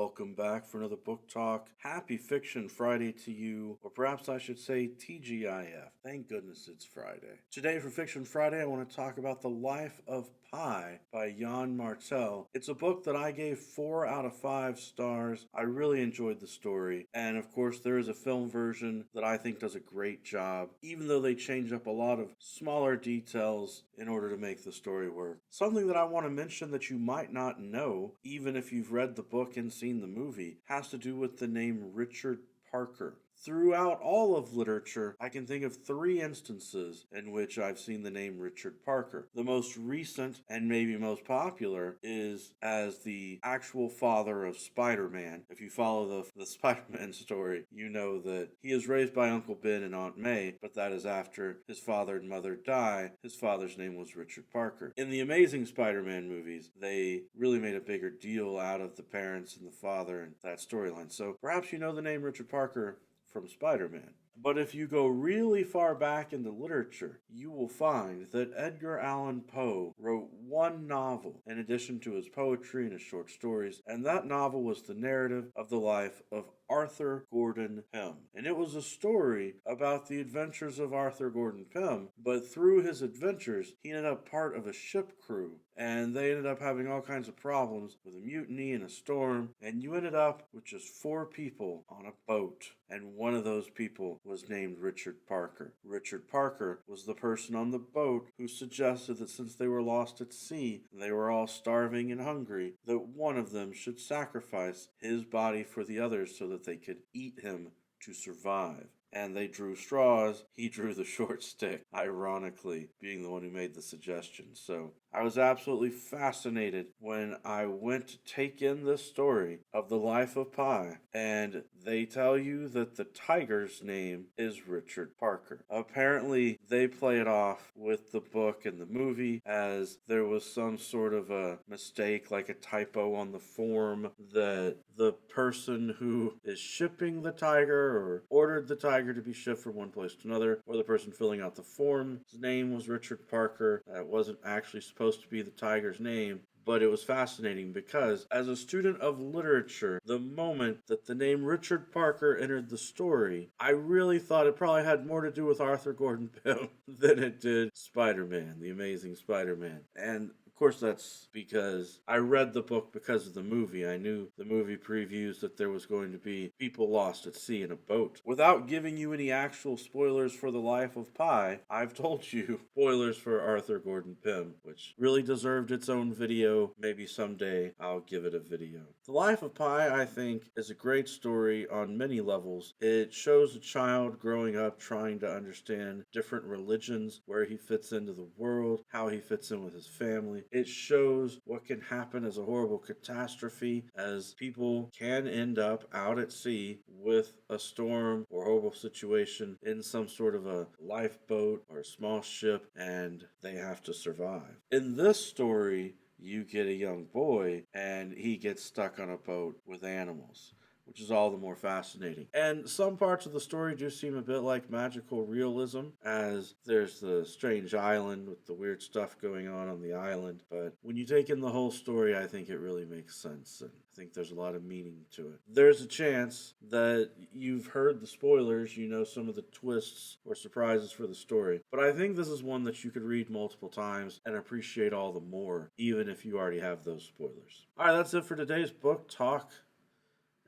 Welcome back for another book talk. Happy Fiction Friday to you, or perhaps I should say TGIF. Thank goodness it's Friday. Today for Fiction Friday, I want to talk about The Life of Pi by Yann Martel. It's a book that I gave 4 out of 5 stars. I really enjoyed the story, and of course there is a film version that I think does a great job, even though they change up a lot of smaller details in order to make the story work. Something that I want to mention that you might not know, even if you've read the book and seen the movie, has to do with the name Richard Parker. Throughout all of literature, I can think of 3 instances in which I've seen the name Richard Parker. The most recent and maybe most popular is as the actual father of Spider-Man. If you follow the Spider-Man story, you know that he is raised by Uncle Ben and Aunt May, but that is after his father and mother die. His father's name was Richard Parker. In the Amazing Spider-Man movies, they really made a bigger deal out of the parents and the father and that storyline. So perhaps you know the name Richard Parker from Spider-Man. But if you go really far back into literature, you will find that Edgar Allen Poe wrote 1 novel in addition to his poetry and his short stories, and that novel was the narrative of the life of Arthur Gordon Pym. And it was a story about the adventures of Arthur Gordon Pym, but through his adventures, he ended up part of a ship crew, and they ended up having all kinds of problems with a mutiny and a storm, and you ended up with just 4 people on a boat, and one of those people was named Richard Parker. Richard Parker was the person on the boat who suggested that since they were lost at sea and they were all starving and hungry, that one of them should sacrifice his body for the others so that they could eat him to survive. And they drew straws, he drew the short stick, ironically, being the one who made the suggestion. So I was absolutely fascinated when I went to take in this story of the life of Pi, and they tell you that the tiger's name is Richard Parker. Apparently, they play it off with the book and the movie as there was some sort of a mistake, like a typo on the form, that the person who is shipping the tiger or ordered the tiger to be shipped from one place to another, or the person filling out the form, his name was Richard Parker. That wasn't actually supposed to be the tiger's name. But it was fascinating because, as a student of literature, the moment that the name Richard Parker entered the story, I really thought it probably had more to do with Arthur Gordon Pym than it did Spider-Man, the Amazing Spider-Man. And of course, that's because I read the book because of the movie. I knew the movie previews that there was going to be people lost at sea in a boat. Without giving you any actual spoilers for The Life of Pi, I've told you spoilers for Arthur Gordon Pym, which really deserved its own video. Maybe someday I'll give it a video. The Life of Pi, I think, is a great story on many levels. It shows a child growing up trying to understand different religions, where he fits into the world, how he fits in with his family. It shows what can happen as a horrible catastrophe, as people can end up out at sea with a storm or horrible situation in some sort of a lifeboat or a small ship, and they have to survive. In this story, you get a young boy, and he gets stuck on a boat with animals, which is all the more fascinating. And some parts of the story do seem a bit like magical realism, as there's the strange island with the weird stuff going on the island. But when you take in the whole story, I think it really makes sense, and I think there's a lot of meaning to it. There's a chance that you've heard the spoilers, you know some of the twists or surprises for the story, but I think this is one that you could read multiple times and appreciate all the more, even if you already have those spoilers. Alright, that's it for today's book talk.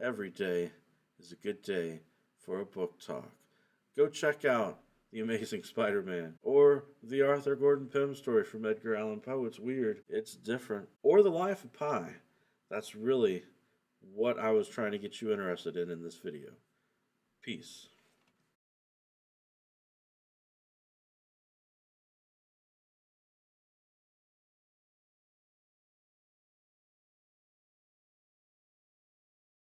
Every day is a good day for a book talk. Go check out The Amazing Spider-Man, or the Arthur Gordon Pym story from Edgar Allan Poe. It's weird, it's different. Or The Life of Pi. That's really what I was trying to get you interested in this video. Peace.